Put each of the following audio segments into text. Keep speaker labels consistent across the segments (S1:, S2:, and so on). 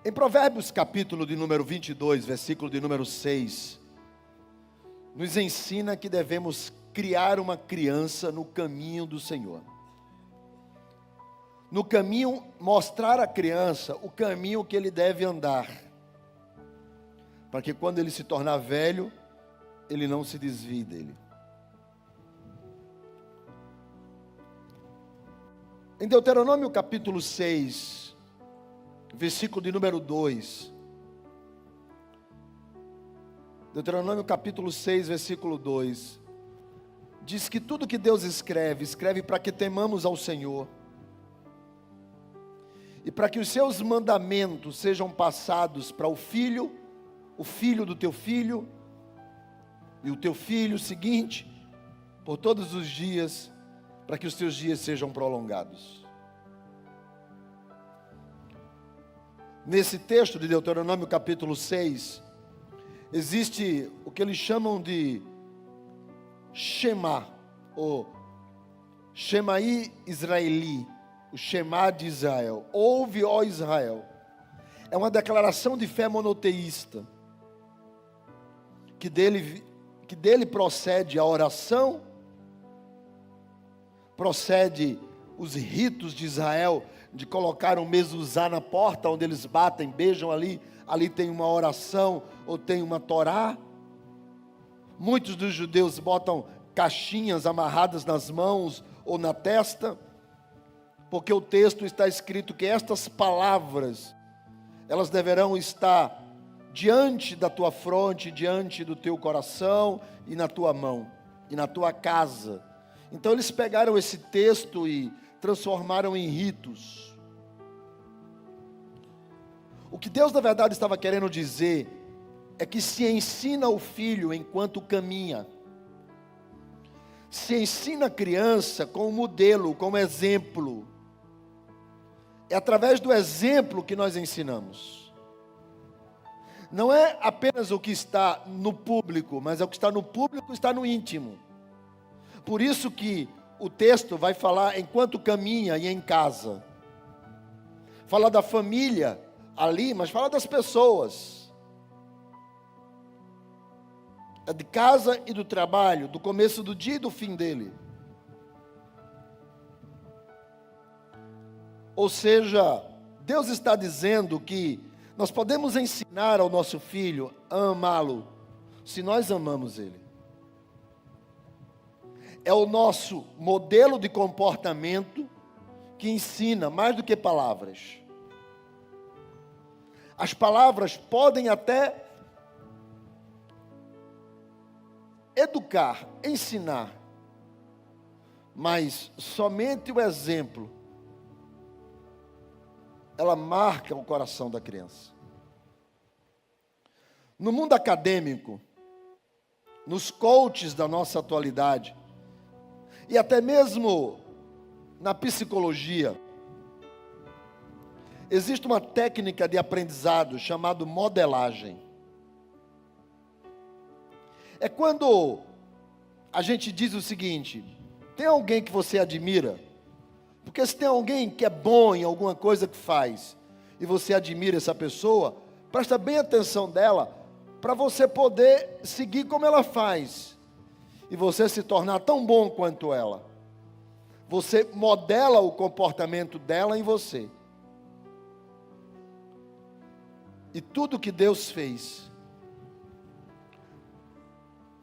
S1: Em Provérbios capítulo de número 22, versículo de número 6, nos ensina que devemos criar uma criança no caminho do Senhor. No caminho, mostrar à criança o caminho que ele deve andar, para que quando ele se tornar velho, ele não se desvie dele. Em Deuteronômio capítulo 6, versículo de número 2. Deuteronômio capítulo 6, versículo 2. Diz que tudo que Deus escreve para que temamos ao Senhor. E para que os seus mandamentos sejam passados para o filho do teu filho, e o teu filho seguinte, por todos os dias, para que os teus dias sejam prolongados. Nesse texto de Deuteronômio capítulo 6, existe o que eles chamam de Shema, ou Shemaí Israeli, o Shema de Israel. Ouve, ó Israel. É uma declaração de fé monoteísta, que dele procede a oração, procede os ritos de Israel, de colocar um mezuzá na porta, onde eles batem, beijam ali tem uma oração, ou tem uma Torá. Muitos dos judeus botam caixinhas amarradas nas mãos, ou na testa, porque o texto está escrito que estas palavras, elas deverão estar diante da tua fronte, diante do teu coração, e na tua mão, e na tua casa. Então eles pegaram esse texto e transformaram em ritos. O que Deus na verdade estava querendo dizer é que se ensina o filho enquanto caminha. Se ensina a criança com modelo, como exemplo. É através do exemplo que nós ensinamos. Não é apenas o que está no público, mas é o que está no público, está no íntimo. Por isso que o texto vai falar enquanto caminha e em casa. Fala da família ali, mas fala das pessoas. É de casa e do trabalho, do começo do dia e do fim dele. Ou seja, Deus está dizendo que nós podemos ensinar ao nosso filho a amá-lo, se nós amamos ele. É o nosso modelo de comportamento que ensina mais do que palavras. As palavras podem até educar, ensinar, mas somente o exemplo, ela marca o coração da criança. No mundo acadêmico, nos coaches da nossa atualidade, e até mesmo na psicologia, existe uma técnica de aprendizado chamada modelagem. É quando a gente diz o seguinte: tem alguém que você admira? Porque se tem alguém que é bom em alguma coisa que faz, e você admira essa pessoa, presta bem atenção dela, para você poder seguir como ela faz, e você se tornar tão bom quanto ela. Você modela o comportamento dela em você. E tudo que Deus fez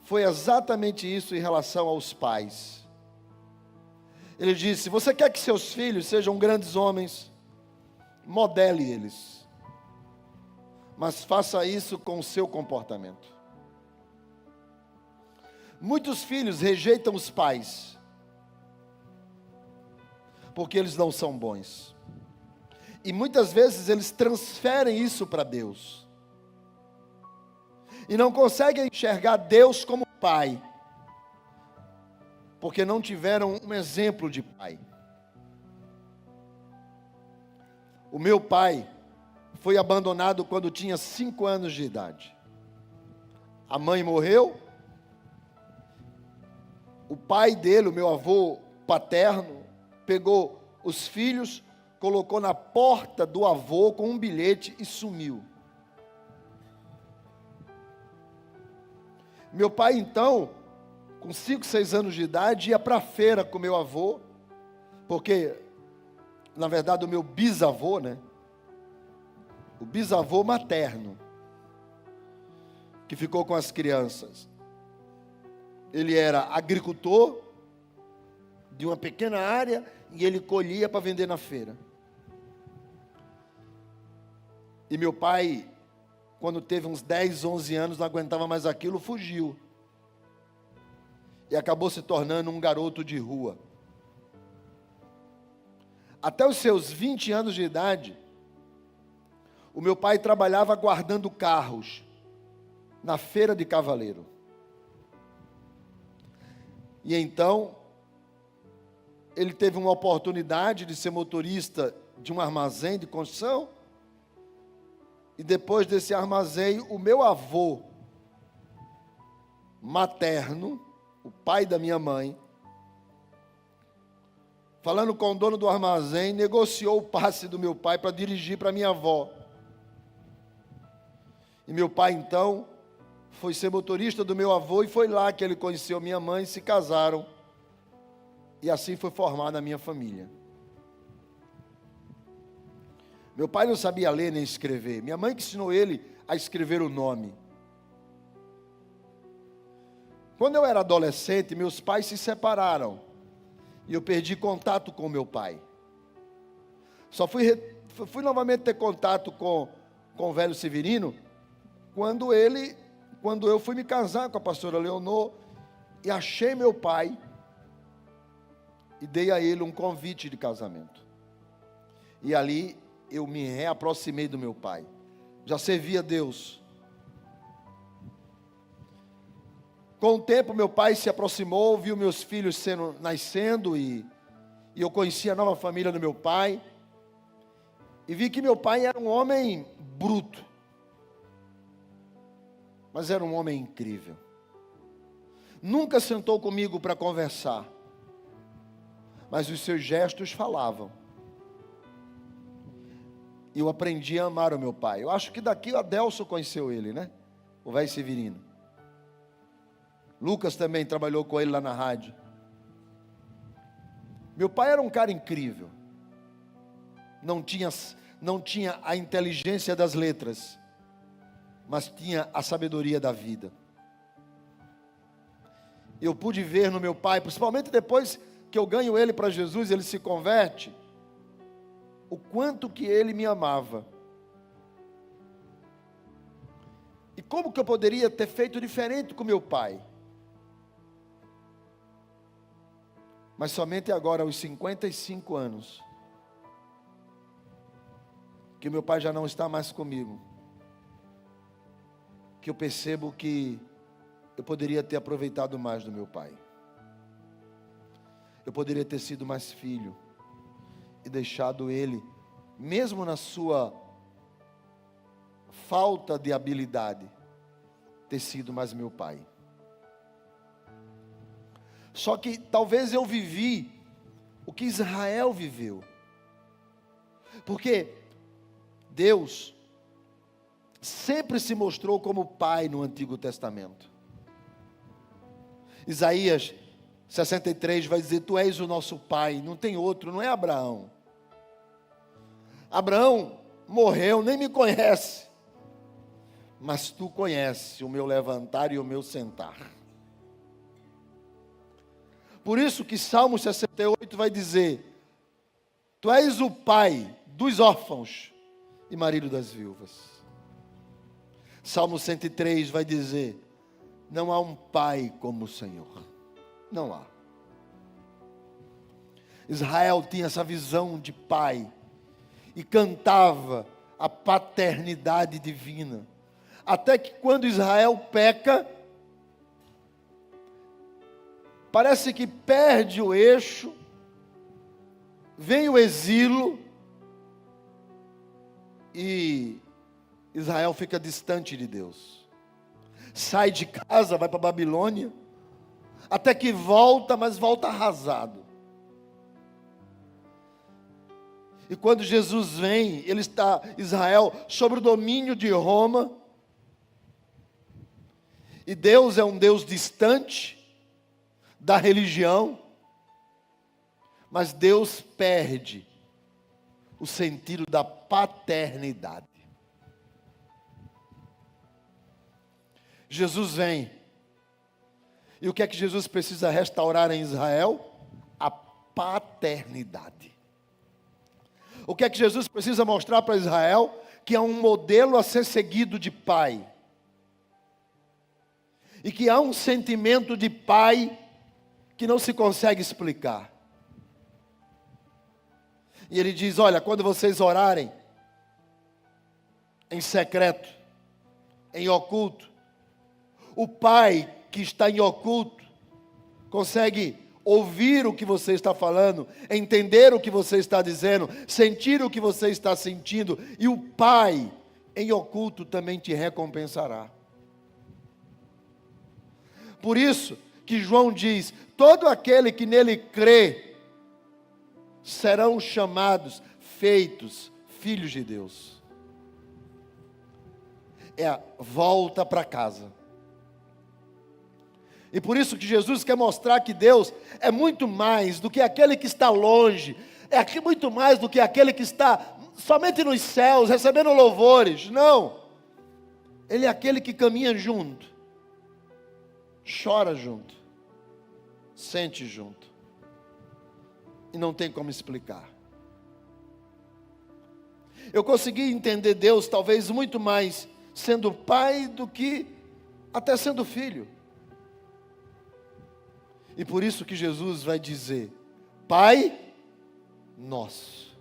S1: foi exatamente isso em relação aos pais. Ele disse: você quer que seus filhos sejam grandes homens? Modele eles. Mas faça isso com o seu comportamento. Muitos filhos rejeitam os pais, porque eles não são bons. E muitas vezes eles transferem isso para Deus. E não conseguem enxergar Deus como pai, porque não tiveram um exemplo de pai. O meu pai foi abandonado quando tinha 5 anos de idade. A mãe morreu. O pai dele, o meu avô paterno, pegou os filhos, colocou na porta do avô com um bilhete e sumiu. Meu pai, então, com 5, 6 anos de idade, ia para a feira com meu avô, porque, na verdade, o meu bisavô, né? O bisavô materno, que ficou com as crianças. Ele era agricultor de uma pequena área e ele colhia para vender na feira. E meu pai, quando teve uns 10, 11 anos, não aguentava mais aquilo, fugiu. E acabou se tornando um garoto de rua. Até os seus 20 anos de idade, o meu pai trabalhava guardando carros na feira de Cavaleiro. E então, ele teve uma oportunidade de ser motorista de um armazém de construção. E depois desse armazém, o meu avô materno, o pai da minha mãe, falando com o dono do armazém, negociou o passe do meu pai para dirigir para minha avó. E meu pai, então, foi ser motorista do meu avô e foi lá que ele conheceu minha mãe, se casaram. E assim foi formada a minha família. Meu pai não sabia ler nem escrever. Minha mãe que ensinou ele a escrever o nome. Quando eu era adolescente, meus pais se separaram. E eu perdi contato com meu pai. Só fui novamente ter contato com o velho Severino quando eu fui me casar com a pastora Leonor e achei meu pai e dei a ele um convite de casamento. E ali eu me reaproximei do meu pai. Já servia a Deus. Com o tempo meu pai se aproximou, viu meus filhos nascendo e eu conheci a nova família do meu pai. E vi que meu pai era um homem bruto. Mas era um homem incrível. Nunca sentou comigo para conversar. Mas os seus gestos falavam. E eu aprendi a amar o meu pai. Eu acho que daqui o Adelso conheceu ele, né? O velho Severino. Lucas também trabalhou com ele lá na rádio. Meu pai era um cara incrível. Não tinha a inteligência das letras, mas tinha a sabedoria da vida. Eu pude ver no meu pai, principalmente depois que eu ganho ele para Jesus, ele se converte, o quanto que ele me amava. E como que eu poderia ter feito diferente com meu pai? Mas somente agora, aos 55 anos, que meu pai já não está mais comigo, que eu percebo que eu poderia ter aproveitado mais do meu pai. Eu poderia ter sido mais filho e deixado ele, mesmo na sua falta de habilidade, ter sido mais meu pai. Só que talvez eu vivi o que Israel viveu. Porque Deus sempre se mostrou como pai no Antigo Testamento. Isaías 63 vai dizer: tu és o nosso pai, não tem outro, não é Abraão. Abraão morreu, nem me conhece, mas tu conheces o meu levantar e o meu sentar. Por isso que Salmo 68 vai dizer: tu és o pai dos órfãos e marido das viúvas. Salmo 103 vai dizer: não há um pai como o Senhor. Não há. Israel tinha essa visão de pai e cantava a paternidade divina. Até que quando Israel peca, parece que perde o eixo, vem o exílio e Israel fica distante de Deus. Sai de casa, vai para a Babilônia, até que volta, mas volta arrasado. E quando Jesus vem, ele está, Israel, sob o domínio de Roma. E Deus é um Deus distante da religião. Mas Deus perde o sentido da paternidade. Jesus vem. E o que é que Jesus precisa restaurar em Israel? A paternidade. O que é que Jesus precisa mostrar para Israel? Que há um modelo a ser seguido de pai. E que há um sentimento de pai que não se consegue explicar. E ele diz, olha, quando vocês orarem em secreto, em oculto, o pai que está em oculto consegue ouvir o que você está falando, entender o que você está dizendo, sentir o que você está sentindo, e o pai em oculto também te recompensará. Por isso que João diz, todo aquele que nele crê, serão chamados, feitos filhos de Deus. É a volta para casa. E por isso que Jesus quer mostrar que Deus é muito mais do que aquele que está longe, é muito mais do que aquele que está somente nos céus, recebendo louvores. Não, Ele é aquele que caminha junto, chora junto, sente junto, e não tem como explicar. Eu consegui entender Deus talvez muito mais sendo pai do que até sendo filho. E por isso que Jesus vai dizer, Pai nosso.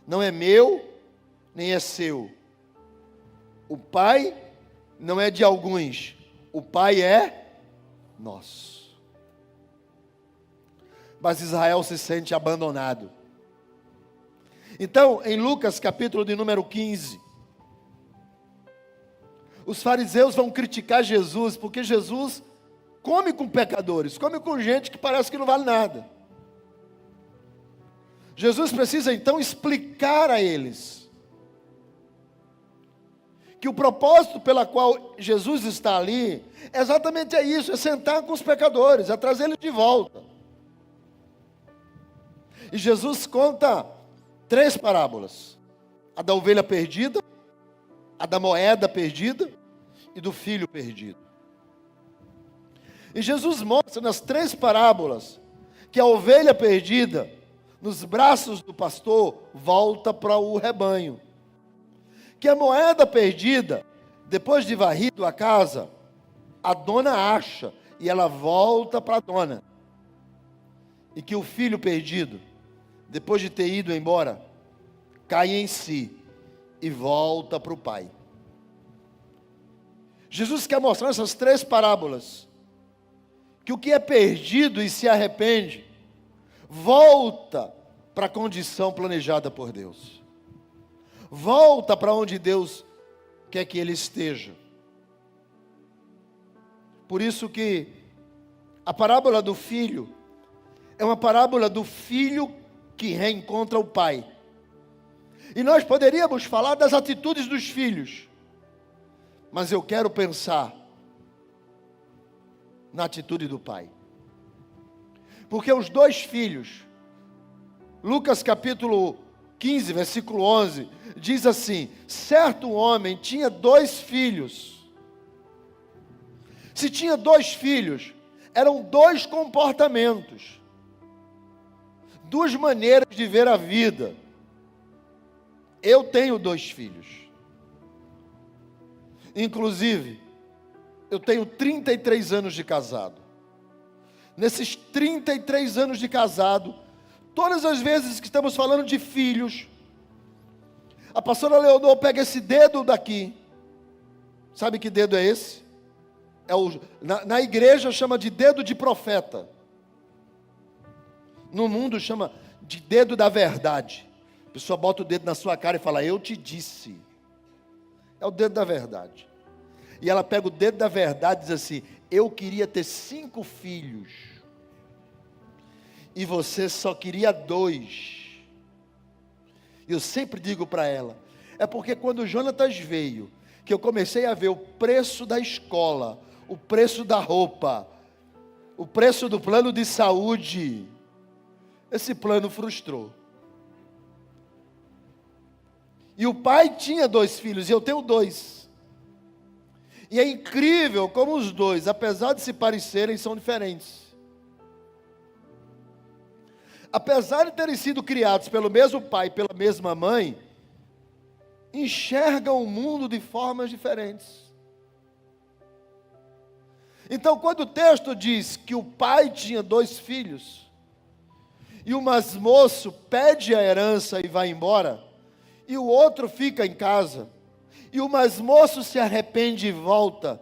S1: Não é meu, nem é seu. O Pai não é de alguns. O Pai é nosso. Mas Israel se sente abandonado. Então, em Lucas capítulo de número 15, os fariseus vão criticar Jesus, porque Jesus come com pecadores, come com gente que parece que não vale nada. Jesus precisa então explicar a eles que o propósito pela qual Jesus está ali, exatamente é isso, é sentar com os pecadores, é trazê-los de volta. E Jesus conta 3 parábolas: a da ovelha perdida, a da moeda perdida e do filho perdido. E Jesus mostra nas 3 parábolas que a ovelha perdida, nos braços do pastor, volta para o rebanho. Que a moeda perdida, depois de varrido a casa, a dona acha e ela volta para a dona. E que o filho perdido, depois de ter ido embora, cai em si e volta para o pai. Jesus quer mostrar nessas 3 parábolas que o que é perdido e se arrepende, volta para a condição planejada por Deus. Volta para onde Deus quer que ele esteja. Por isso que a parábola do filho é uma parábola do filho que reencontra o pai. E nós poderíamos falar das atitudes dos filhos, mas eu quero pensar na atitude do pai. Porque os 2 filhos, Lucas capítulo 15, versículo 11, diz assim: certo homem tinha 2 filhos. Se tinha 2 filhos, eram 2 comportamentos, 2 maneiras de ver a vida. Eu tenho 2 filhos. Inclusive, eu tenho 33 anos de casado. Nesses 33 anos de casado, todas as vezes que estamos falando de filhos, a pastora Leonor pega esse dedo daqui. Sabe que dedo é esse? Na igreja chama de dedo de profeta. No mundo chama de dedo da verdade. A pessoa bota o dedo na sua cara e fala, eu te disse. É o dedo da verdade. E ela pega o dedo da verdade e diz assim, eu queria ter 5 filhos. E você só queria 2. Eu sempre digo para ela, é porque quando o Jonatas veio, que eu comecei a ver o preço da escola, o preço da roupa, o preço do plano de saúde, esse plano frustrou. E o pai tinha 2 filhos, e eu tenho 2. E é incrível como os 2, apesar de se parecerem, são diferentes. Apesar de terem sido criados pelo mesmo pai e pela mesma mãe, enxergam o mundo de formas diferentes. Então, quando o texto diz que o pai tinha 2 filhos, e o mais moço pede a herança e vai embora, e o outro fica em casa, e o mais moço se arrepende e volta,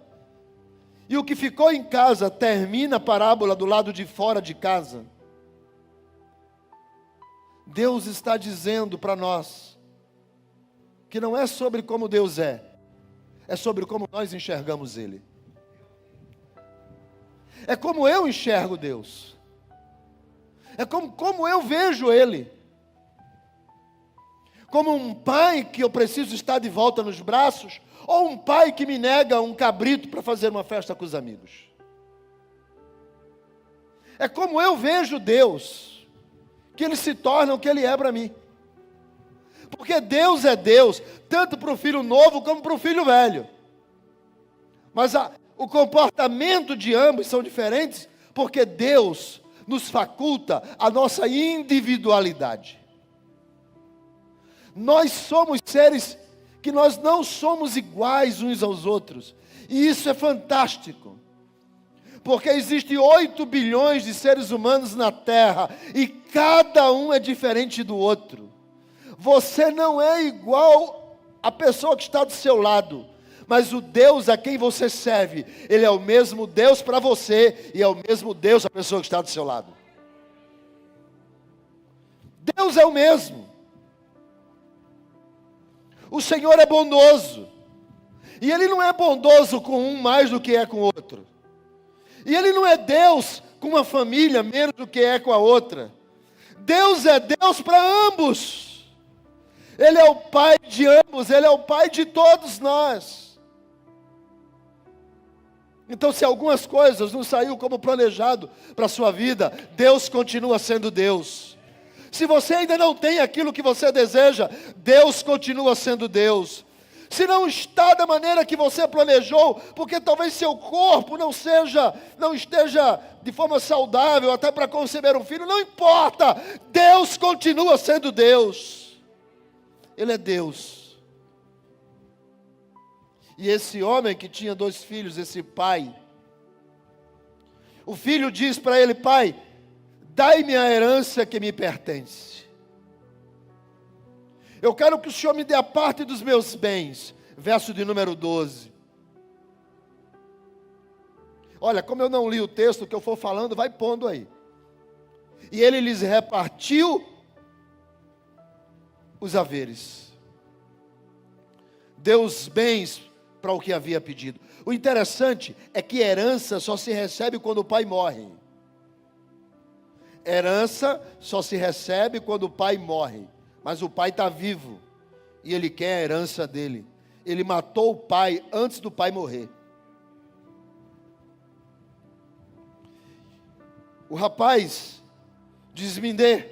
S1: e o que ficou em casa termina a parábola do lado de fora de casa, Deus está dizendo para nós, que não é sobre como Deus é sobre como nós enxergamos Ele. É como eu enxergo Deus, é como eu vejo Ele. Como um pai que eu preciso estar de volta nos braços, ou um pai que me nega um cabrito para fazer uma festa com os amigos. É como eu vejo Deus, que Ele se torna o que Ele é para mim. Porque Deus é Deus, tanto para o filho novo como para o filho velho. Mas o comportamento de ambos são diferentes, porque Deus nos faculta a nossa individualidade. Nós somos seres que nós não somos iguais uns aos outros. E isso é fantástico. Porque existem 8 bilhões de seres humanos na Terra. E cada um é diferente do outro. Você não é igual à pessoa que está do seu lado. Mas o Deus a quem você serve, Ele é o mesmo Deus para você. E é o mesmo Deus para a pessoa que está do seu lado. Deus é o mesmo. O Senhor é bondoso, e Ele não é bondoso com um mais do que é com o outro, e Ele não é Deus com uma família menos do que é com a outra. Deus é Deus para ambos, Ele é o Pai de ambos, Ele é o Pai de todos nós. Então, se algumas coisas não saíram como planejado para a sua vida, Deus continua sendo Deus. Se você ainda não tem aquilo que você deseja, Deus continua sendo Deus. Se não está da maneira que você planejou, porque talvez seu corpo não esteja de forma saudável até para conceber um filho, não importa, Deus continua sendo Deus. Ele é Deus. E esse homem que tinha 2 filhos, esse pai, o filho diz para ele: pai, dai-me a herança que me pertence. Eu quero que o Senhor me dê a parte dos meus bens. Verso de número 12. Olha, como eu não li o texto, que eu for falando, vai pondo aí. E ele lhes repartiu os haveres. Deu os bens para o que havia pedido. O interessante é que herança só se recebe quando o pai morre. Herança só se recebe quando o pai morre. Mas o pai está vivo. E ele quer a herança dele. Ele matou o pai antes do pai morrer. O rapaz diz: me dê.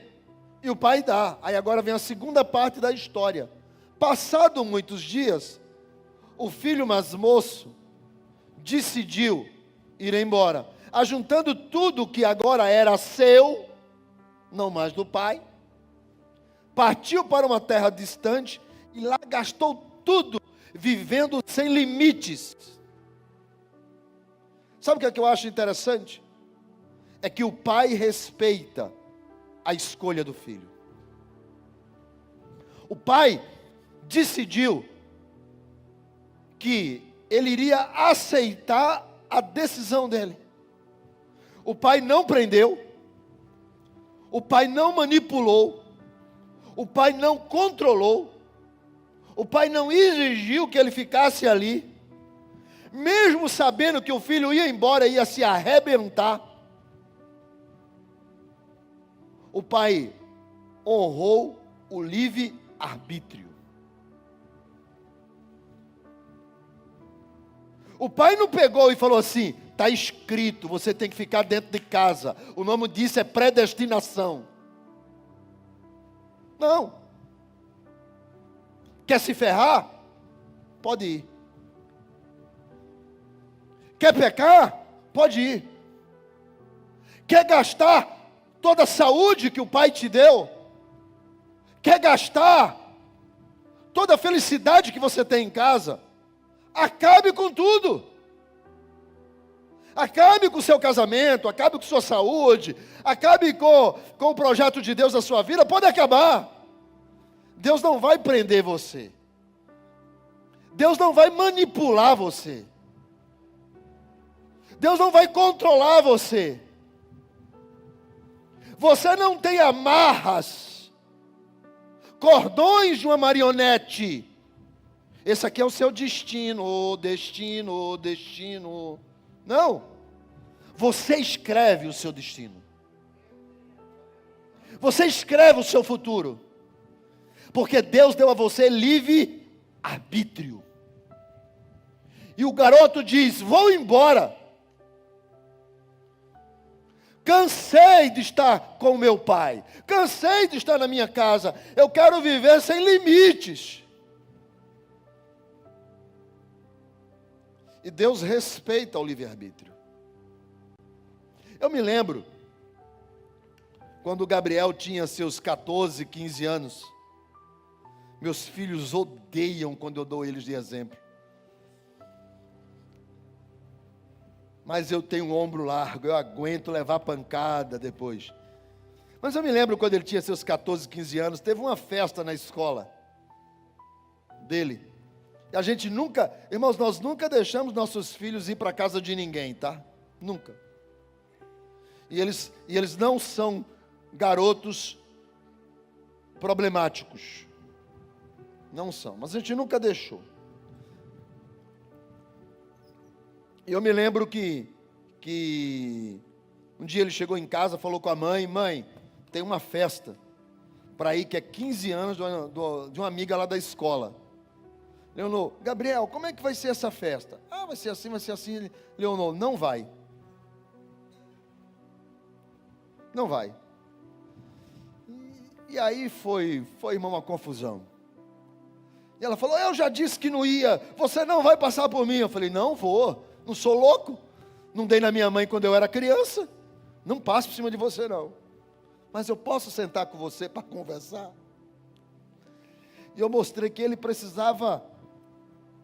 S1: E o pai dá. Aí agora vem a segunda parte da história. Passado muitos dias, o filho mais moço decidiu ir embora, ajuntando tudo que agora era seu, não mais do pai, partiu para uma terra distante e lá gastou tudo, vivendo sem limites. Sabe o que é que eu acho interessante? É que o pai respeita a escolha do filho. O pai decidiu que ele iria aceitar a decisão dele. O pai não prendeu, o pai não manipulou, o pai não controlou, o pai não exigiu que ele ficasse ali, mesmo sabendo que o filho ia embora e ia se arrebentar. O pai honrou o livre arbítrio. O pai não pegou e falou assim: está escrito, você tem que ficar dentro de casa. O nome disso é predestinação. Não. Quer se ferrar? Pode ir. Quer pecar? Pode ir. Quer gastar toda a saúde que o pai te deu? Quer gastar toda a felicidade que você tem em casa? Acabe com tudo. Acabe com o seu casamento, acabe com sua saúde, acabe com o projeto de Deus na sua vida, pode acabar. Deus não vai prender você. Deus não vai manipular você. Deus não vai controlar você. Você não tem amarras, cordões de uma marionete. Esse aqui é o seu destino, destino, destino. Não. Você escreve o seu destino. Você escreve o seu futuro. Porque Deus deu a você livre arbítrio. E o garoto diz: vou embora. Cansei de estar com meu pai. Cansei de estar na minha casa. Eu quero viver sem limites. E Deus respeita o livre-arbítrio. Eu me lembro, quando Gabriel tinha seus 14, 15 anos. Meus filhos odeiam quando eu dou eles de exemplo. Mas eu tenho um ombro largo, eu aguento levar pancada depois. Mas eu me lembro quando ele tinha seus 14, 15 anos, teve uma festa na escola dele. E a gente nunca, irmãos, nós nunca deixamos nossos filhos ir para a casa de ninguém, tá? Nunca. E eles não são garotos problemáticos. Não são, mas a gente nunca deixou. E eu me lembro que um dia ele chegou em casa, falou com a mãe: mãe, tem uma festa para ir que é 15 anos de uma amiga lá da escola. Leonor: Gabriel, como é que vai ser essa festa? Ah, vai ser assim, vai ser assim. Leonor: não vai. Não vai. E aí foi uma confusão. E ela falou: eu já disse que não ia, você não vai passar por mim. Eu falei: não vou, não sou louco. Não dei na minha mãe quando eu era criança. Não passo por cima de você não. Mas eu posso sentar com você para conversar? E eu mostrei que ele precisava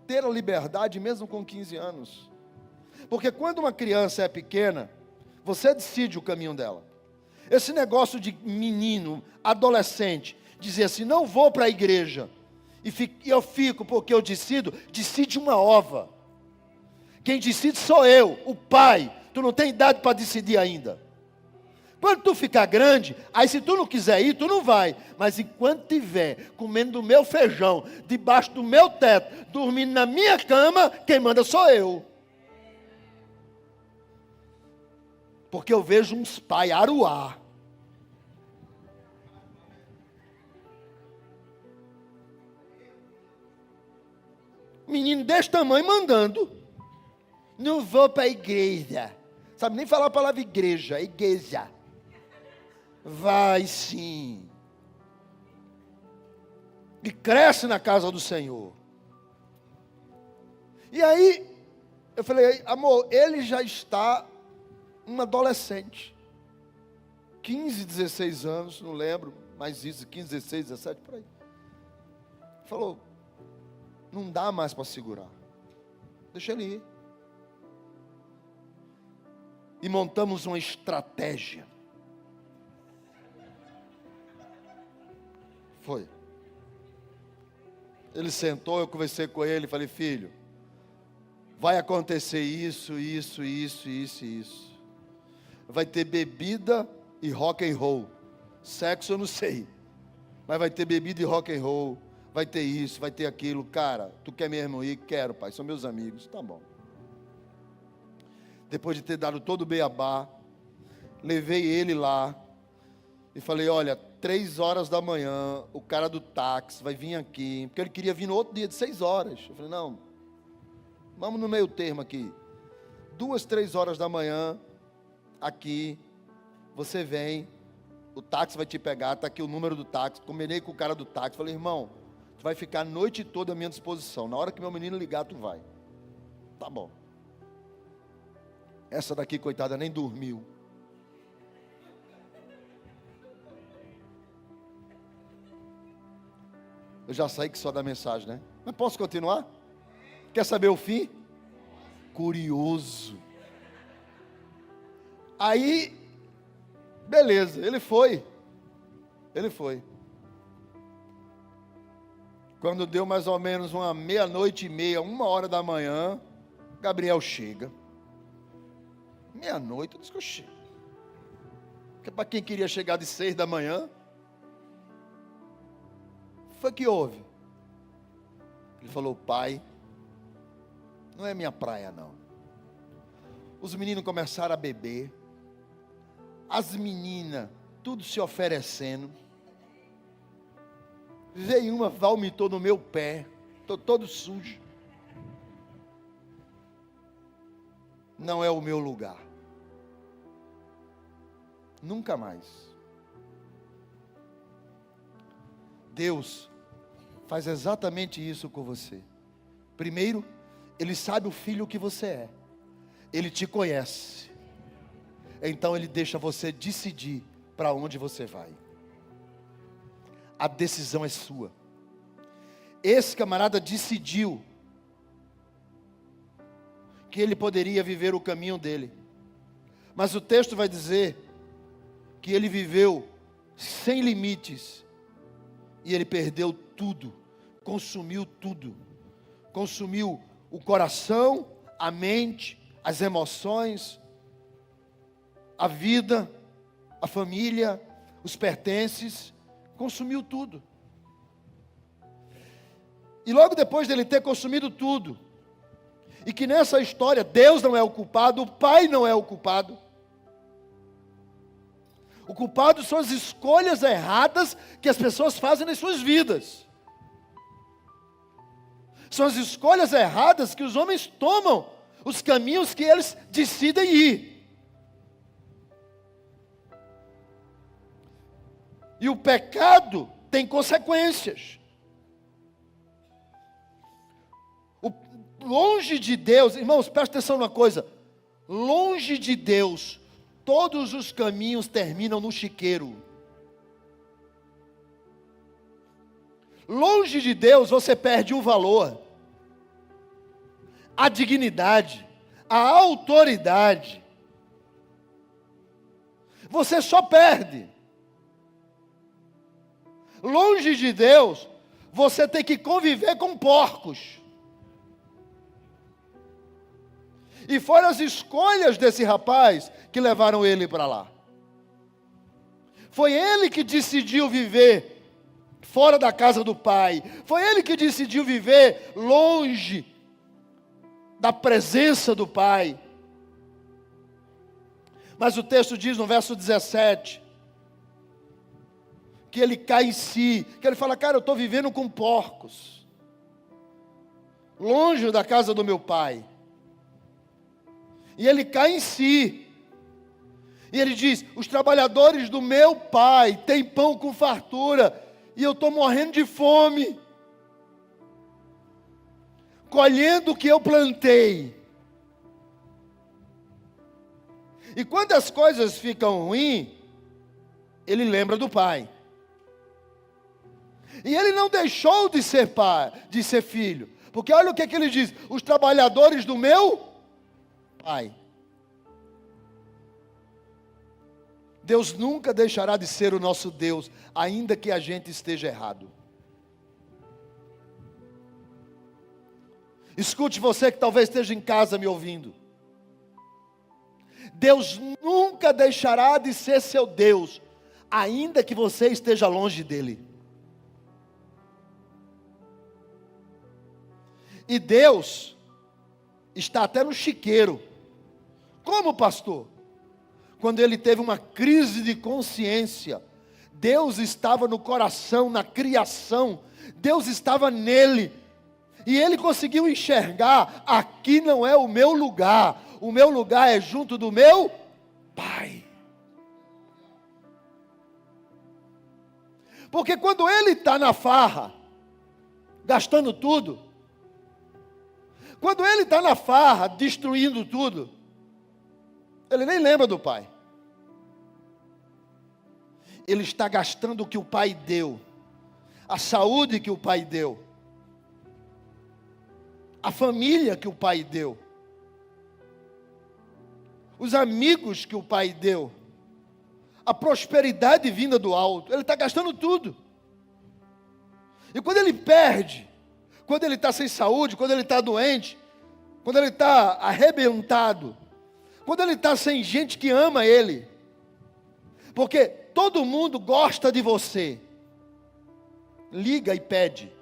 S1: ter a liberdade mesmo com 15 anos. Porque quando uma criança é pequena, você decide o caminho dela. Esse negócio de menino, adolescente, dizer assim: não vou para a igreja, e eu fico porque eu decido, decide uma ova. Quem decide sou eu, o pai. Tu não tem idade para decidir ainda. Quando tu ficar grande, aí se tu não quiser ir, tu não vai. Mas enquanto tiver comendo do meu feijão, debaixo do meu teto, dormindo na minha cama, quem manda sou eu. Porque eu vejo uns pais aruá. Menino desse tamanho mandando. Não vou para a igreja. Sabe nem falar a palavra igreja, igreja. Vai sim. E cresce na casa do Senhor. E aí, eu falei: amor, ele já está um adolescente. 15, 16 anos, não lembro, mas isso, 15, 16, 17, por aí. Falou: não dá mais para segurar. Deixa ele ir. E montamos uma estratégia. Foi. Ele sentou, eu conversei com ele, falei: filho, vai acontecer isso, isso, isso, isso e isso. Vai ter bebida e rock and roll. Sexo eu não sei, mas vai ter bebida e rock and roll. Vai ter isso, vai ter aquilo. Cara, tu quer mesmo ir? Quero, pai, são meus amigos. Tá bom. Depois de ter dado todo o beabá, levei ele lá e falei: olha, 3 horas da manhã, o cara do táxi vai vir aqui, porque ele queria vir no outro dia de 6 horas. Eu falei, não, vamos no meio termo aqui. 2, 3 horas da manhã, aqui, você vem, o táxi vai te pegar, está aqui o número do táxi. Combinei com o cara do táxi, falei, irmão, tu vai ficar a noite toda à minha disposição. Na hora que meu menino ligar, tu vai. Tá bom. Essa daqui, coitada, nem dormiu. Eu já saí que só da mensagem, né? Mas posso continuar? Quer saber o fim? Curioso. Aí, beleza, ele foi. Quando deu mais ou menos uma 00:30, 1h da manhã, Gabriel chega. 00:30, eu disse que eu chego. Porque para quem queria chegar de 6 da manhã, foi que houve? Ele falou, pai, não é minha praia não. Os meninos começaram a beber, as meninas, tudo se oferecendo. Veio uma, vomitou no meu pé, estou todo sujo. Não é o meu lugar. Nunca mais. Deus faz exatamente isso com você. Primeiro, Ele sabe o filho que você é. Ele te conhece. Então Ele deixa você decidir para onde você vai. A decisão é sua. Esse camarada decidiu que ele poderia viver o caminho dele. Mas o texto vai dizer que ele viveu sem limites. E ele perdeu tudo. Consumiu tudo. Consumiu o coração, a mente, as emoções, a vida, a família, os pertences. Consumiu tudo. E logo depois dele ter consumido tudo, e que nessa história Deus não é o culpado, o Pai não é o culpado. O culpado são as escolhas erradas que as pessoas fazem nas suas vidas. São as escolhas erradas que os homens tomam, os caminhos que eles decidem ir. E o pecado tem consequências. Longe de Deus, irmãos, presta atenção numa coisa. Longe de Deus, todos os caminhos terminam no chiqueiro. Longe de Deus, você perde o valor, a dignidade, a autoridade. Você só perde. Longe de Deus, você tem que conviver com porcos. E foram as escolhas desse rapaz que levaram ele para lá. Foi ele que decidiu viver fora da casa do pai. Foi ele que decidiu viver longe da presença do pai. Mas o texto diz no verso 17, que ele cai em si, que ele fala, cara, eu estou vivendo com porcos, longe da casa do meu pai. E ele cai em si. E ele diz, os trabalhadores do meu pai têm pão com fartura, e eu estou morrendo de fome, colhendo o que eu plantei. E quando as coisas ficam ruins, ele lembra do pai. E ele não deixou de ser pai, de ser filho. Porque olha o que ele diz, os trabalhadores do meu pai. Deus nunca deixará de ser o nosso Deus, ainda que a gente esteja errado. Escute, você que talvez esteja em casa me ouvindo. Deus nunca deixará de ser seu Deus, ainda que você esteja longe dele. E Deus está até no chiqueiro. Como, pastor? Quando ele teve uma crise de consciência, Deus estava no coração, na criação. Deus estava nele. E ele conseguiu enxergar: aqui não é o meu lugar. O meu lugar é junto do meu Pai. Porque quando ele está na farra, gastando tudo, quando ele está na farra, destruindo tudo, ele nem lembra do Pai. Ele está gastando o que o Pai deu, a saúde que o Pai deu, a família que o Pai deu, os amigos que o Pai deu, a prosperidade vinda do alto. Ele está gastando tudo. E quando ele perde, quando ele está sem saúde, quando ele está doente, quando ele está arrebentado, quando ele está sem gente que ama ele, porque todo mundo gosta de você, liga e pede.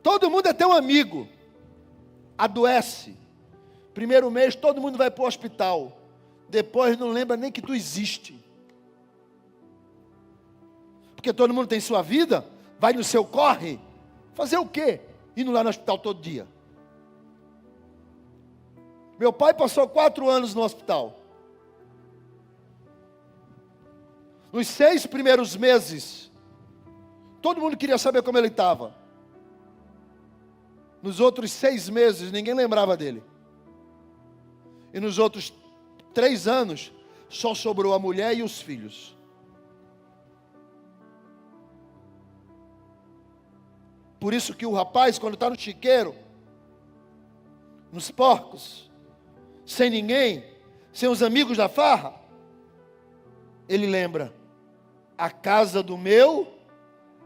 S1: Todo mundo é teu amigo, adoece. Primeiro mês todo mundo vai para o hospital, depois não lembra nem que tu existe. Porque todo mundo tem sua vida, vai no seu corre, fazer o quê? Indo lá no hospital todo dia. Meu pai passou 4 anos no hospital. Nos 6 primeiros meses, todo mundo queria saber como ele estava. Nos outros 6 meses, ninguém lembrava dele. E nos outros 3 anos, só sobrou a mulher e os filhos. Por isso que o rapaz, quando está no chiqueiro, nos porcos, sem ninguém, sem os amigos da farra, ele lembra: a casa do meu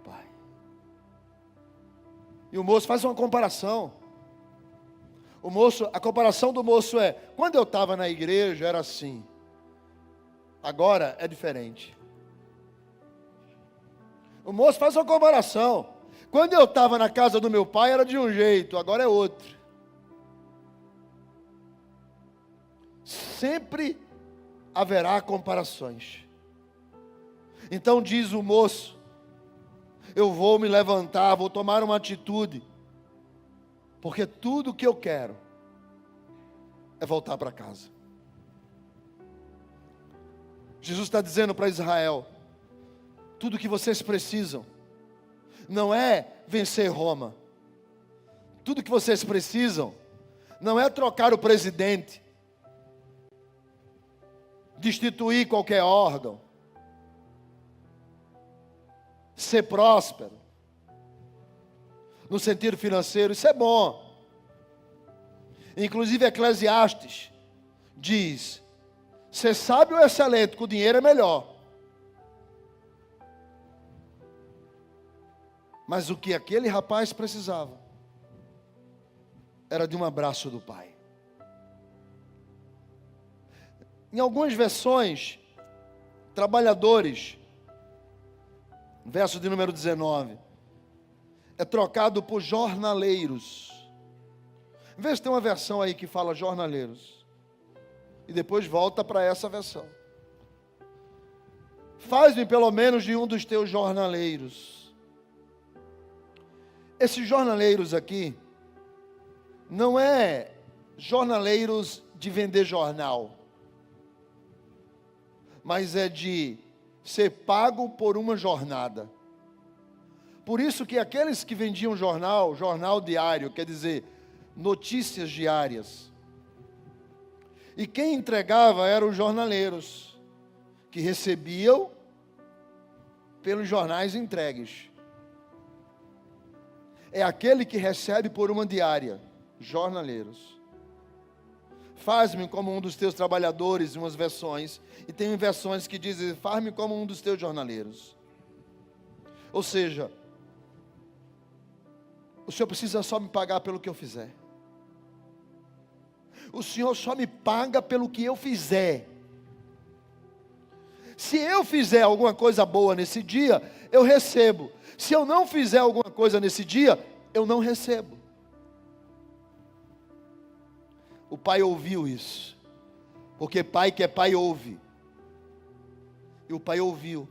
S1: pai. E o moço faz uma comparação. A comparação do moço é: quando eu estava na igreja era assim, agora é diferente. O moço faz uma comparação: quando eu estava na casa do meu pai era de um jeito, agora é outro. Sempre haverá comparações. Então diz o moço: eu vou me levantar, vou tomar uma atitude, porque tudo que eu quero é voltar para casa. Jesus está dizendo para Israel: tudo que vocês precisam não é vencer Roma. Tudo que vocês precisam não é trocar o presidente, destituir qualquer órgão, ser próspero no sentido financeiro. Isso é bom. Inclusive Eclesiastes diz: ser sábio ou excelente com dinheiro é melhor. Mas o que aquele rapaz precisava era de um abraço do Pai. Em algumas versões, trabalhadores, verso de número 19, é trocado por jornaleiros. Vê se tem uma versão aí que fala jornaleiros, e depois volta para essa versão. Faz-me pelo menos de um dos teus jornaleiros. Esses jornaleiros aqui não é jornaleiros de vender jornal, mas é de ser pago por uma jornada. Por isso que aqueles que vendiam jornal diário, quer dizer, notícias diárias, e quem entregava eram os jornaleiros, que recebiam pelos jornais entregues. É aquele que recebe por uma diária, jornaleiros. Faz-me como um dos teus trabalhadores, em umas versões, e tem versões que dizem: faz-me como um dos teus jornaleiros. Ou seja, o Senhor precisa só me pagar pelo que eu fizer. O Senhor só me paga pelo que eu fizer. Se eu fizer alguma coisa boa nesse dia, eu recebo. Se eu não fizer alguma coisa nesse dia, eu não recebo. O pai ouviu isso, porque pai que é pai ouve. E o pai ouviu.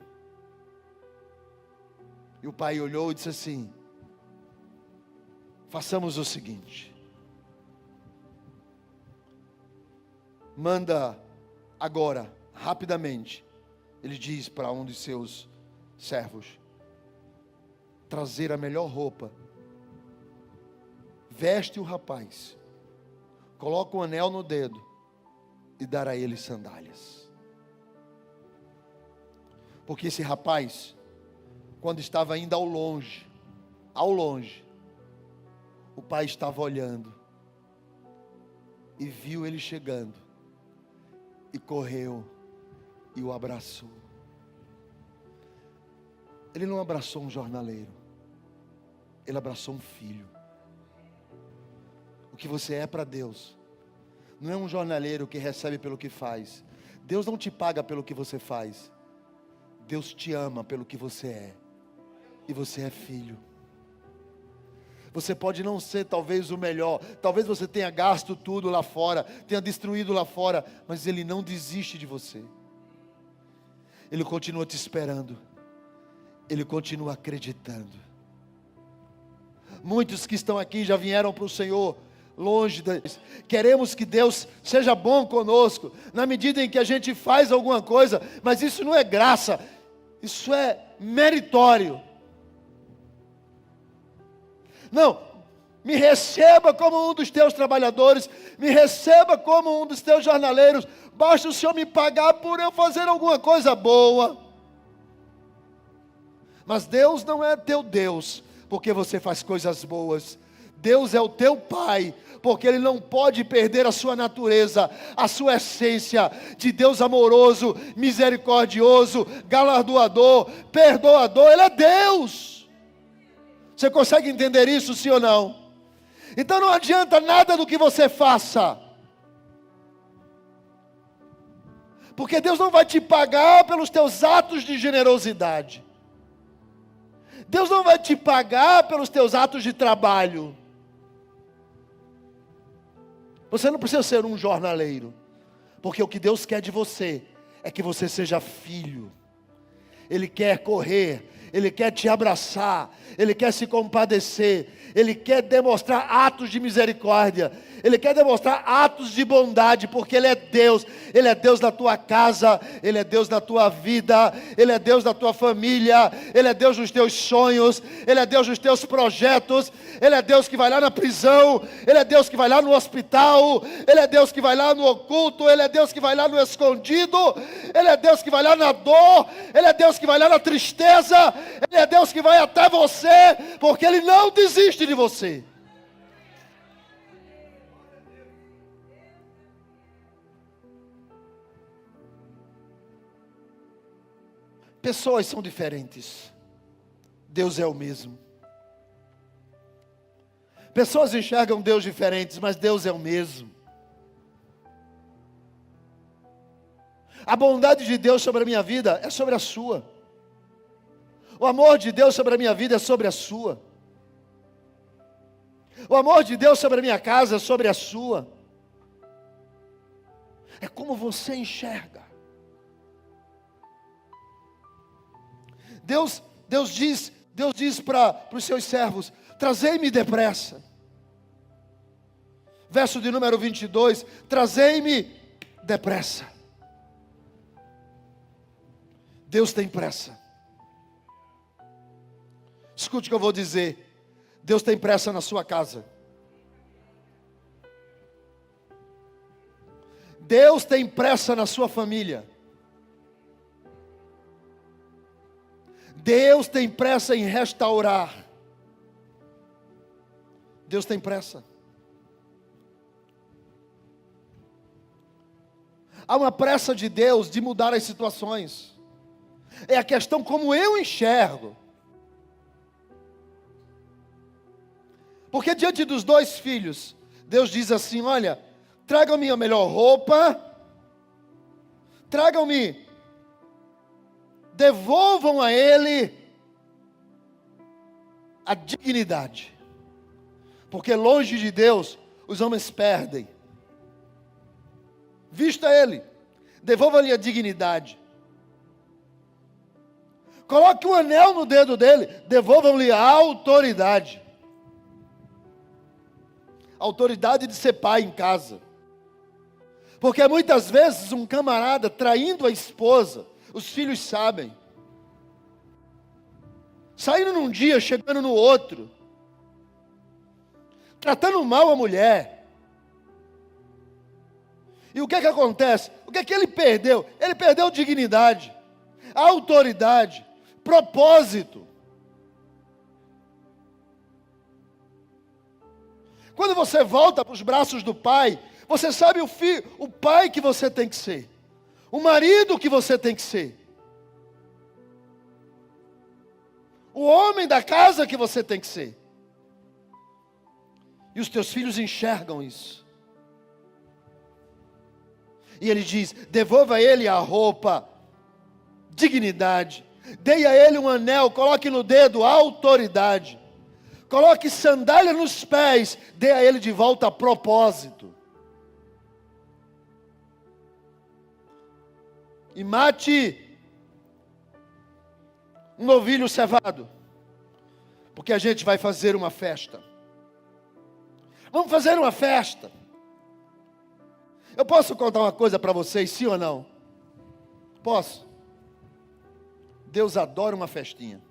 S1: E o pai olhou e disse assim: façamos o seguinte. Manda agora, rapidamente. Ele diz para um de seus servos: trazer a melhor roupa. Veste o rapaz. Coloca um anel no dedo. E dar a ele sandálias. Porque esse rapaz, quando estava ainda ao longe, o pai estava olhando. E viu ele chegando. E correu. E o abraçou. Ele não abraçou um jornaleiro. Ele abraçou um filho. O que você é para Deus não é um jornaleiro que recebe pelo que faz. Deus não te paga pelo que você faz. Deus te ama pelo que você é. E você é filho. Você pode não ser talvez o melhor. Talvez você tenha gasto tudo lá fora, tenha destruído lá fora, mas Ele não desiste de você. Ele continua te esperando. Ele continua acreditando. Muitos que estão aqui já vieram para o Senhor longe deles. Queremos que Deus seja bom conosco, na medida em que a gente faz alguma coisa, mas isso não é graça, isso é meritório. Não, me receba como um dos teus trabalhadores, me receba como um dos teus jornaleiros, basta o Senhor me pagar por eu fazer alguma coisa boa. Mas Deus não é teu Deus, porque você faz coisas boas. Deus é o teu Pai, porque Ele não pode perder a sua natureza, a sua essência de Deus amoroso, misericordioso, galardoador, perdoador. Ele é Deus. Você consegue entender isso, sim ou não? Então não adianta nada do que você faça, porque Deus não vai te pagar pelos teus atos de generosidade. Deus não vai te pagar pelos teus atos de trabalho. Você não precisa ser um jornaleiro, porque o que Deus quer de você é que você seja filho. Ele quer correr, Ele quer te abraçar, Ele quer se compadecer, Ele quer demonstrar atos de misericórdia, Ele quer demonstrar atos de bondade, porque Ele é Deus na tua casa, Ele é Deus na tua vida, Ele é Deus na tua família, Ele é Deus nos teus sonhos, Ele é Deus nos teus projetos, Ele é Deus que vai lá na prisão, Ele é Deus que vai lá no hospital, Ele é Deus que vai lá no oculto, Ele é Deus que vai lá no escondido, Ele é Deus que vai lá na dor, Ele é Deus que vai lá na tristeza, Ele é Deus que vai até você, porque Ele não desiste de você. Pessoas são diferentes, Deus é o mesmo. Pessoas enxergam Deus diferentes, mas Deus é o mesmo. A bondade de Deus sobre a minha vida é sobre a sua. O amor de Deus sobre a minha vida é sobre a sua. O amor de Deus sobre a minha casa é sobre a sua. É como você enxerga. Deus diz para os seus servos: trazei-me depressa. Verso de número 22, trazei-me depressa. Deus tem pressa. Escute o que eu vou dizer. Deus tem pressa na sua casa. Deus tem pressa na sua família. Deus tem pressa em restaurar. Deus tem pressa. Há uma pressa de Deus de mudar as situações. É a questão como eu enxergo. Porque diante dos dois filhos, Deus diz assim: olha, tragam-me a melhor roupa, tragam-me, devolvam a ele a dignidade. Porque longe de Deus, os homens perdem. Vista ele, devolva-lhe a dignidade. Coloque um anel no dedo dele, devolvam-lhe a autoridade. A autoridade de ser pai em casa. Porque muitas vezes um camarada traindo a esposa, os filhos sabem. Saindo num dia, chegando no outro. Tratando mal a mulher. E o que é que acontece? O que é que ele perdeu? Ele perdeu dignidade, autoridade, propósito. Quando você volta para os braços do pai, você sabe o pai que você tem que ser, o marido que você tem que ser, o homem da casa que você tem que ser. E os teus filhos enxergam isso. E ele diz: devolva a ele a roupa, dignidade, dê a ele um anel, coloque no dedo a autoridade, coloque sandália nos pés, dê a ele de volta a propósito. E mate um novilho cevado, porque a gente vai fazer uma festa. Vamos fazer uma festa. Eu posso contar uma coisa para vocês, sim ou não? Posso? Deus adora uma festinha.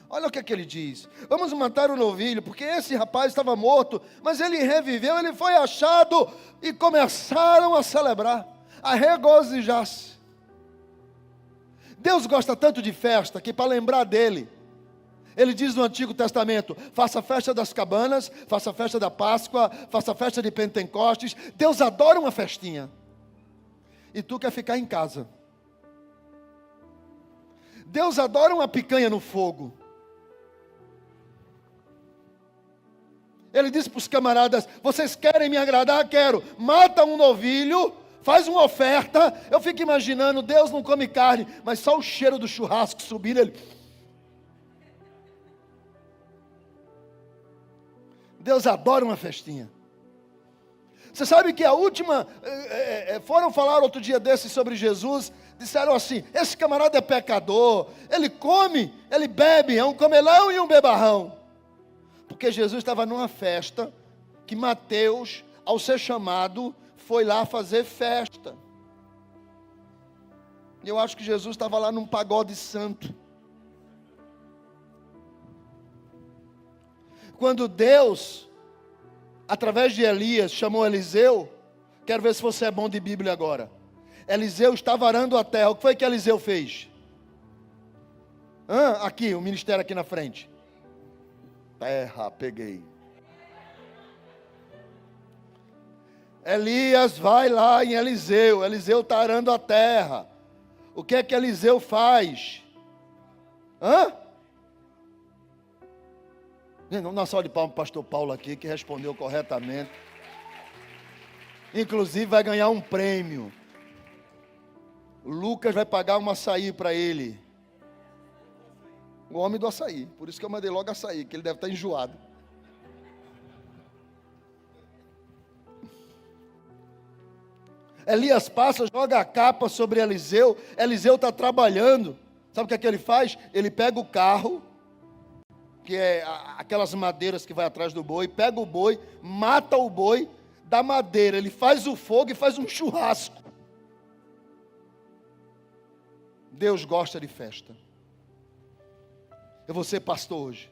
S1: Olha o que é que ele diz: vamos matar o novilho, porque esse rapaz estava morto, mas ele reviveu, ele foi achado, e começaram a celebrar, a regozijar-se. Deus gosta tanto de festa, que para lembrar dele, ele diz no Antigo Testamento: faça a festa das cabanas, faça a festa da Páscoa, faça a festa de Pentecostes. Deus adora uma festinha. E tu quer ficar em casa. Deus adora uma picanha no fogo. Ele disse para os camaradas: vocês querem me agradar? Quero. Mata um novilho, faz uma oferta. Eu fico imaginando, Deus não come carne, mas só o cheiro do churrasco subindo, ele... Deus adora uma festinha. Você sabe que a última, foram falar outro dia desses sobre Jesus, disseram assim: esse camarada é pecador, ele come, ele bebe, é um comelão e um bebarrão. Porque Jesus estava numa festa, que Mateus, ao ser chamado, foi lá fazer festa. E eu acho que Jesus estava lá num pagode santo. Quando Deus, através de Elias, chamou Eliseu, quero ver se você é bom de Bíblia agora. Eliseu estava arando a terra. O que foi que Eliseu fez? Aqui, o ministério aqui na frente. Terra, peguei. Elias vai lá em Eliseu. Eliseu está arando a terra. O que é que Eliseu faz? Uma salva de palmas para o pastor Paulo aqui, que respondeu corretamente. Inclusive vai ganhar um prêmio. O Lucas vai pagar um açaí para ele. O homem do açaí. Por isso que eu mandei logo açaí, que ele deve estar enjoado. Elias passa, joga a capa sobre Eliseu. Eliseu está trabalhando. Sabe o que é que ele faz? Ele pega o carro, que é aquelas madeiras que vai atrás do boi, pega o boi, mata o boi, da madeira, ele faz o fogo e faz um churrasco. Deus gosta de festa. Eu vou ser pastor hoje.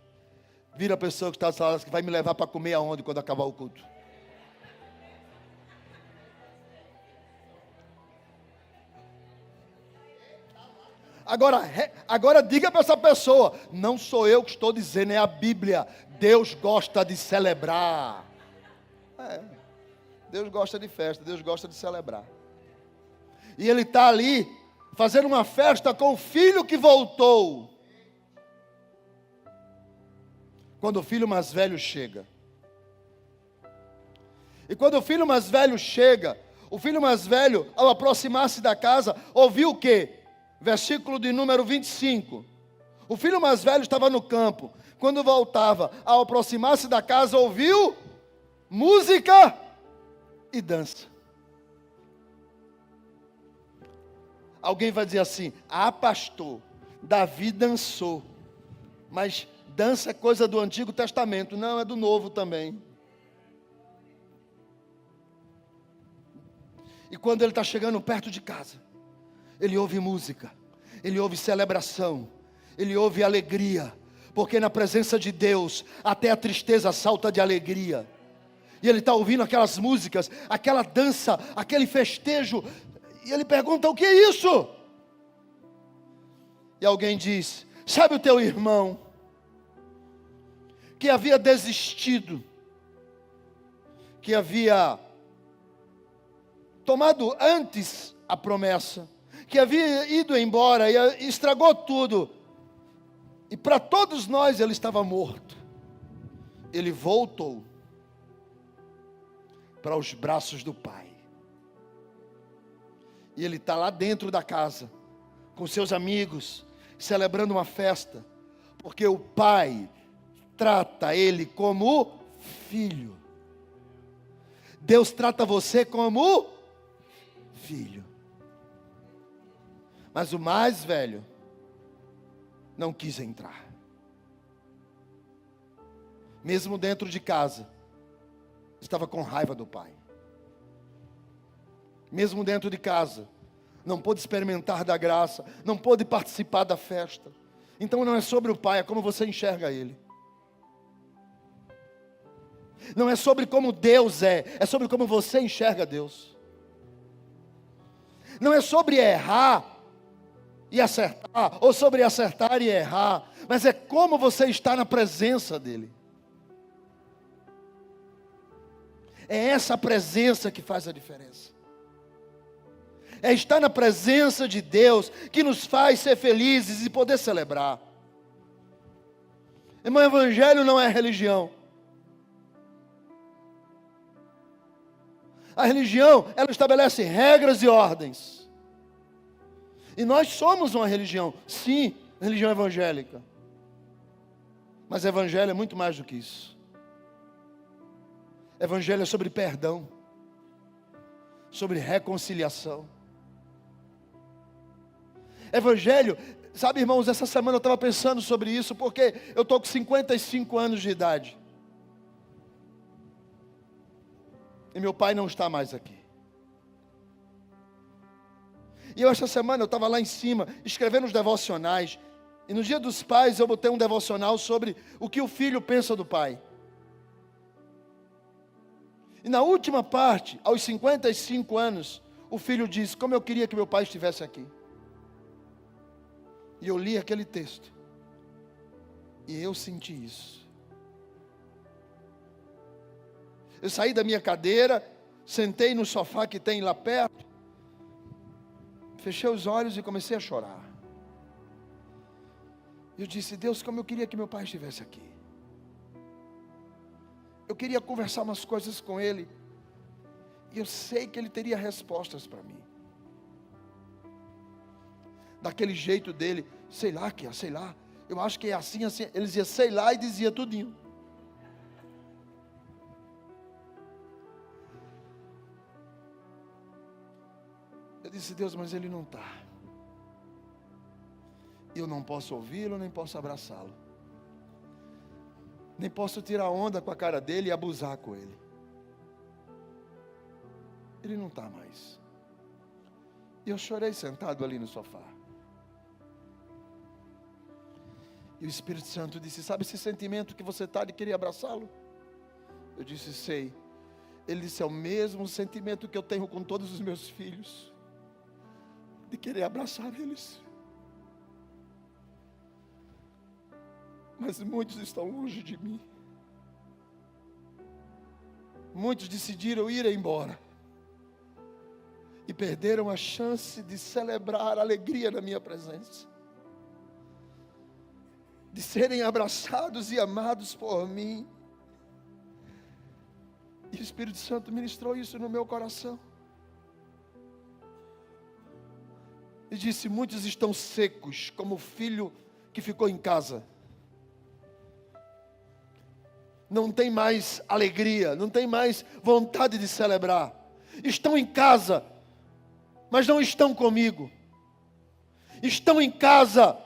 S1: Vira a pessoa que está falando que vai me levar para comer aonde quando acabar o culto. Agora diga para essa pessoa: não sou eu que estou dizendo, é a Bíblia. Deus gosta de celebrar. Deus gosta de festa, Deus gosta de celebrar. E ele está ali, fazendo uma festa com o filho que voltou. Quando o filho mais velho chega. E quando o filho mais velho chega, o filho mais velho, ao aproximar-se da casa, ouviu o quê? Versículo de número 25. O filho mais velho estava no campo. Quando voltava, ao aproximar-se da casa, ouviu música e dança. Alguém vai dizer assim: ah, pastor, Davi dançou. Mas dança é coisa do Antigo Testamento. Não, é do Novo também. E quando ele está chegando perto de casa, ele ouve música, ele ouve celebração, ele ouve alegria. Porque na presença de Deus, até a tristeza salta de alegria. E ele está ouvindo aquelas músicas, aquela dança, aquele festejo. E ele pergunta: o que é isso? E alguém diz: sabe o teu irmão, que havia desistido, que havia tomado antes a promessa, que havia ido embora e estragou tudo. E para todos nós ele estava morto. Ele voltou para os braços do Pai. E ele está lá dentro da casa, com seus amigos, celebrando uma festa, porque o Pai trata ele como filho. Deus trata você como filho. Mas o mais velho não quis entrar. Mesmo dentro de casa, estava com raiva do pai. Mesmo dentro de casa, não pôde experimentar da graça, não pôde participar da festa. Então não é sobre o pai, é como você enxerga ele. Não é sobre como Deus é sobre como você enxerga Deus. Não é sobre errar e acertar, ou sobre acertar e errar, mas é como você está na presença dele. É essa presença que faz a diferença. É estar na presença de Deus que nos faz ser felizes e poder celebrar. Irmão, evangelho não é religião. A religião, ela estabelece regras e ordens. E nós somos uma religião, sim, religião evangélica. Mas evangelho é muito mais do que isso. Evangelho é sobre perdão, sobre reconciliação. Evangelho, sabe, irmãos, essa semana eu estava pensando sobre isso, porque eu estou com 55 anos de idade. E meu pai não está mais aqui. E essa semana eu estava lá em cima, escrevendo os devocionais. E no Dia dos Pais eu botei um devocional sobre o que o filho pensa do pai. E na última parte, aos 55 anos, o filho diz: como eu queria que meu pai estivesse aqui. E eu li aquele texto. E eu senti isso. Eu saí da minha cadeira, sentei no sofá que tem lá perto, fechei os olhos e comecei a chorar. Eu disse: Deus, como eu queria que meu pai estivesse aqui. Eu queria conversar umas coisas com ele. E eu sei que ele teria respostas para mim. Daquele jeito dele, sei lá, eu acho que é assim, assim. Ele dizia sei lá e dizia tudinho. Eu disse: Deus, mas ele não está. Eu não posso ouvi-lo, nem posso abraçá-lo. Nem posso tirar onda com a cara dele e abusar com ele. Ele não está mais. E eu chorei sentado ali no sofá. E o Espírito Santo disse: sabe esse sentimento que você está de querer abraçá-lo? Eu disse: sei. Ele disse: é o mesmo sentimento que eu tenho com todos os meus filhos, de querer abraçar eles. Mas muitos estão longe de mim. Muitos decidiram ir embora. E perderam a chance de celebrar a alegria na minha presença. De serem abraçados e amados por mim. E o Espírito Santo ministrou isso no meu coração. E disse: muitos estão secos, como o filho que ficou em casa. Não tem mais alegria, não tem mais vontade de celebrar. Estão em casa, mas não estão comigo. estão em casa,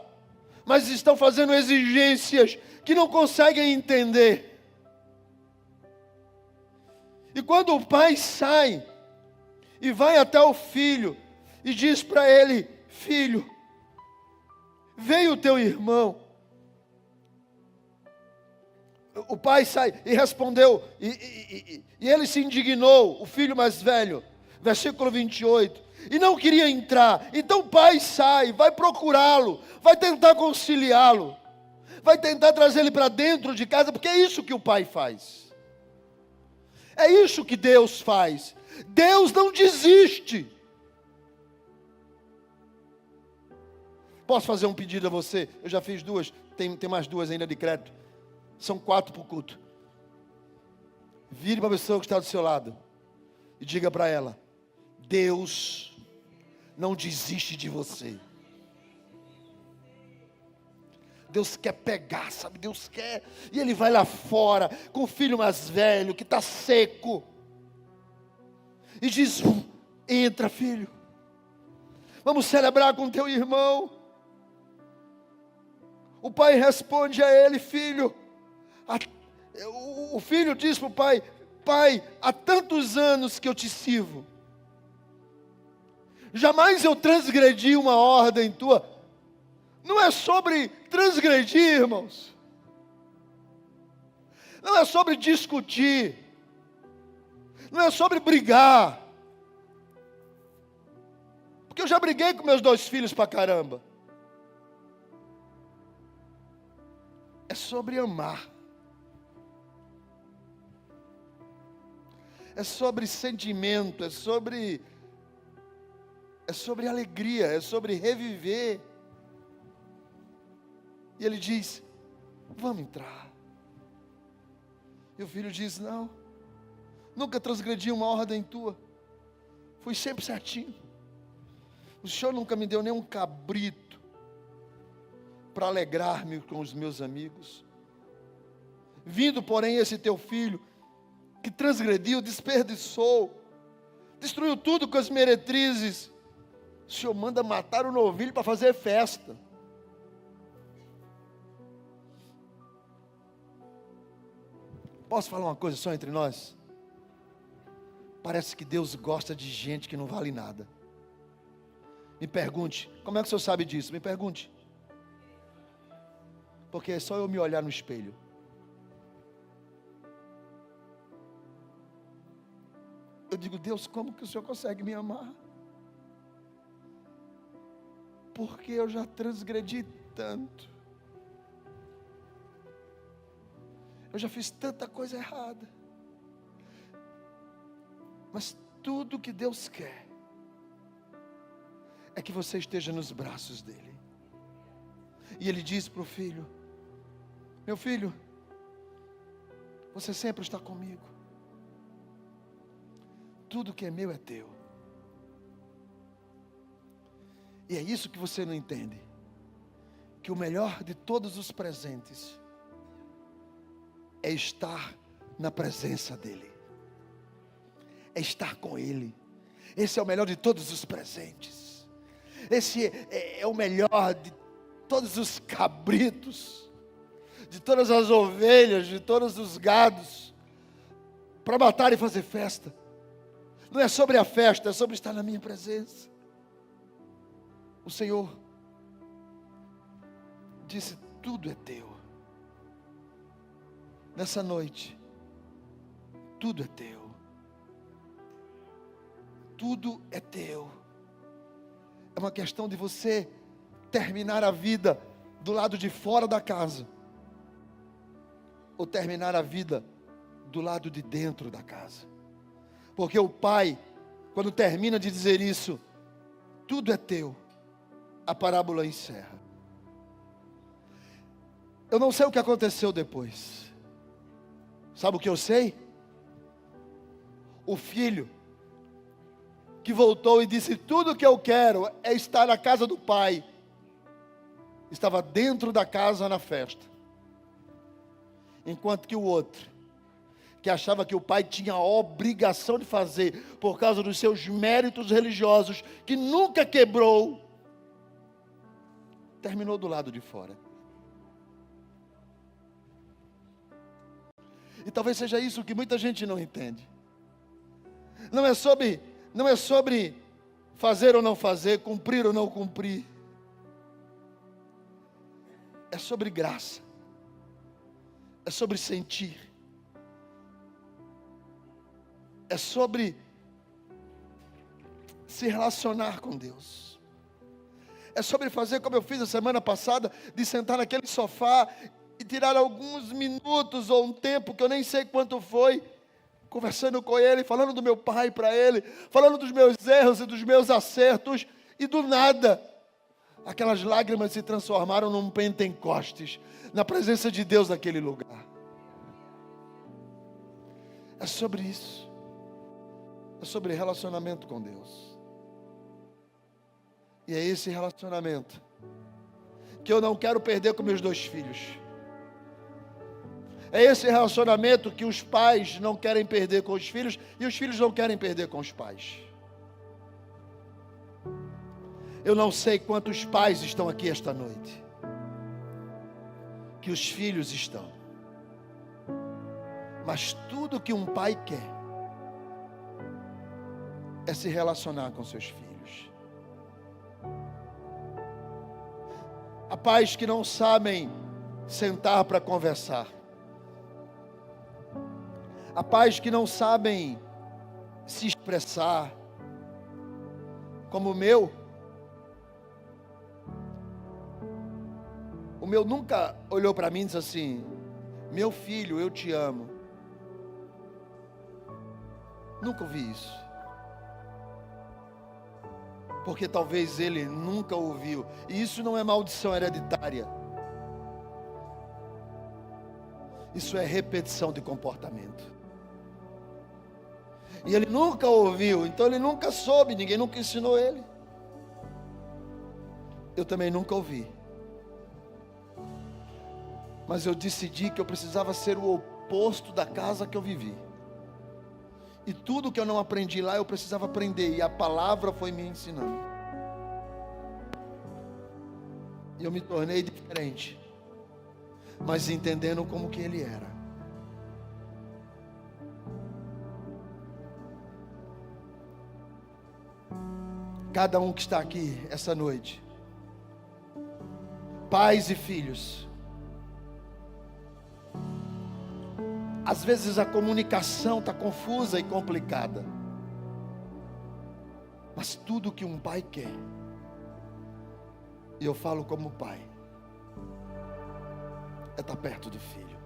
S1: mas estão fazendo exigências que não conseguem entender. E quando o pai sai e vai até o filho e diz para ele: filho, veio o teu irmão. O pai sai e respondeu, e ele se indignou, o filho mais velho, versículo 28, e não queria entrar. Então o pai sai, vai procurá-lo, vai tentar conciliá-lo, vai tentar trazer ele para dentro de casa, porque é isso que o pai faz. É isso que Deus faz. Deus não desiste. Posso fazer um pedido a você? Eu já fiz 2, tem mais 2 ainda de crédito. São 4 para o culto. Vire para a pessoa que está do seu lado e diga para ela: Deus não desiste de você. Deus quer pegar, sabe? Deus quer. E ele vai lá fora com o filho mais velho que está seco. E diz: entra, filho. Vamos celebrar com teu irmão. O pai responde a ele: filho. O filho diz para o pai: pai, há tantos anos que eu te sirvo. Jamais eu transgredi uma ordem tua. Não é sobre transgredir, irmãos. Não é sobre discutir. Não é sobre brigar. Porque eu já briguei com meus 2 filhos pra caramba. É sobre amar. É sobre sentimento, é sobre alegria, é sobre reviver. E ele diz: vamos entrar. E o filho diz: não, nunca transgredi uma ordem tua, fui sempre certinho. O Senhor nunca me deu nem um cabrito para alegrar-me com os meus amigos. Vindo, porém, esse teu filho, que transgrediu, desperdiçou, destruiu tudo com as meretrizes, o Senhor manda matar o novilho para fazer festa. Posso falar uma coisa só entre nós? Parece que Deus gosta de gente que não vale nada. Me pergunte, como é que o senhor sabe disso? Me pergunte. Porque é só eu me olhar no espelho. Eu digo: Deus, como que o Senhor consegue me amar? Porque eu já transgredi tanto. Eu já fiz tanta coisa errada. Mas tudo que Deus quer é que você esteja nos braços dele. E ele diz para o filho: meu filho, você sempre está comigo. Tudo que é meu é teu. E é isso que você não entende. Que o melhor de todos os presentes é estar na presença dele. É estar com ele. Esse é o melhor de todos os presentes. Esse é o melhor de todos os cabritos, de todas as ovelhas, de todos os gados, para matar e fazer festa. Não é sobre a festa, é sobre estar na minha presença. O Senhor disse: tudo é teu. Nessa noite, tudo é teu. Tudo é teu. É uma questão de você terminar a vida do lado de fora da casa, ou terminar a vida do lado de dentro da casa. Porque o pai, quando termina de dizer isso, tudo é teu, a parábola encerra. Eu não sei o que aconteceu depois. Sabe o que eu sei? O filho que voltou e disse: tudo o que eu quero é estar na casa do pai, estava dentro da casa na festa. Enquanto que o outro, que achava que o pai tinha a obrigação de fazer, por causa dos seus méritos religiosos, que nunca quebrou, terminou do lado de fora. E talvez seja isso que muita gente não entende. Não é sobre fazer ou não fazer, cumprir ou não cumprir. É sobre graça. É sobre sentir. É sobre se relacionar com Deus. É sobre fazer como eu fiz a semana passada, de sentar naquele sofá e tirar alguns minutos ou um tempo, que eu nem sei quanto foi, conversando com ele, falando do meu pai para ele, falando dos meus erros e dos meus acertos, e do nada, aquelas lágrimas se transformaram num Pentecostes, na presença de Deus naquele lugar. É sobre isso. É sobre relacionamento com Deus. E é esse relacionamento que eu não quero perder com meus 2 filhos. É esse relacionamento que os pais não querem perder com os filhos e os filhos não querem perder com os pais. Eu não sei quantos pais estão aqui esta noite, que os filhos estão. Mas tudo que um pai quer é se relacionar com seus filhos. Há pais que não sabem sentar para conversar. Há pais que não sabem se expressar. Como o meu. O meu nunca olhou para mim e disse assim: meu filho, eu te amo. Nunca ouvi isso. Porque talvez ele nunca ouviu. E isso não é maldição hereditária. Isso é repetição de comportamento. E ele nunca ouviu, então ele nunca soube, ninguém nunca ensinou ele. Eu também nunca ouvi. Mas eu decidi que eu precisava ser o oposto da casa que eu vivi. E tudo que eu não aprendi lá, eu precisava aprender. E a palavra foi me ensinando. E eu me tornei diferente. Mas entendendo como que ele era. Cada um que está aqui essa noite, pais e filhos, às vezes a comunicação está confusa e complicada, mas tudo que um pai quer, e eu falo como pai, é estar perto do filho,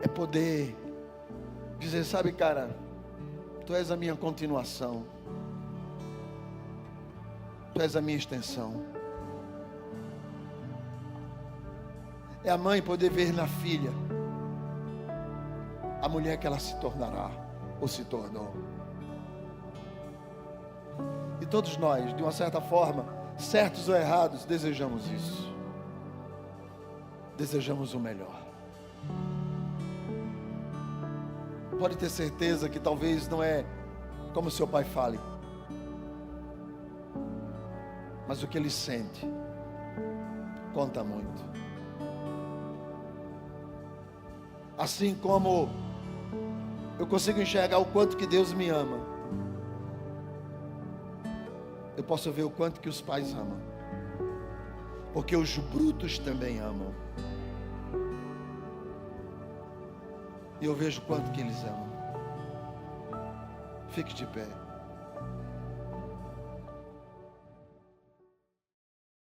S1: é poder dizer: sabe, cara, tu és a minha continuação, tu és a minha extensão. É a mãe poder ver na filha a mulher que ela se tornará ou se tornou. E todos nós, de uma certa forma, certos ou errados, desejamos isso. Desejamos o melhor. Pode ter certeza que talvez não é como seu pai fale, mas o que ele sente conta muito. Assim como eu consigo enxergar o quanto que Deus me ama, eu posso ver o quanto que os pais amam, porque os brutos também amam. E eu vejo o quanto que eles amam. Fique de pé.